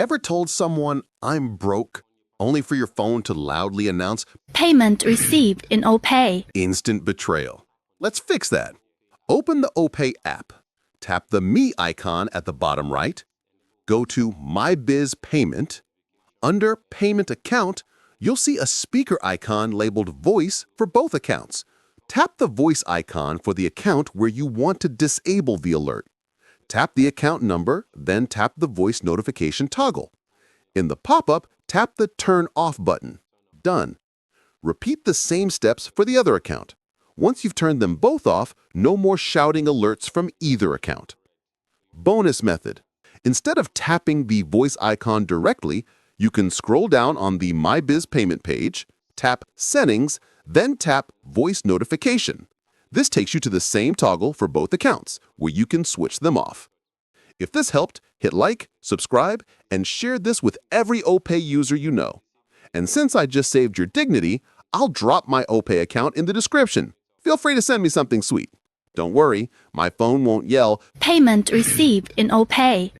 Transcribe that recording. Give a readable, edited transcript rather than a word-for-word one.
Ever told someone, "I'm broke," only for your phone to loudly announce Payment received in Opay. instant betrayal? Let's fix that. Open the Opay app. Tap the Me icon at the bottom right. Go to My Biz Payment. Under Payment Account, you'll see a speaker icon labeled Voice for both accounts. Tap the voice icon for the account where you want to disable the alert. Tap the account number, then tap the voice notification toggle. In the pop-up, tap the Turn Off button. Done. Repeat the same steps for the other account. Once you've turned them both off, no more shouting alerts from either account. Bonus method. Instead of tapping the voice icon directly, you can scroll down on the My Biz Payment page, tap Settings, then tap Voice Notification. This takes you to the same toggle for both accounts, where you can switch them off. If this helped, hit like, subscribe, and share this with every Opay user you know. And since I just saved your dignity, I'll drop my Opay account in the description. Feel free to send me something sweet. Don't worry, my phone won't yell, Payment received in Opay.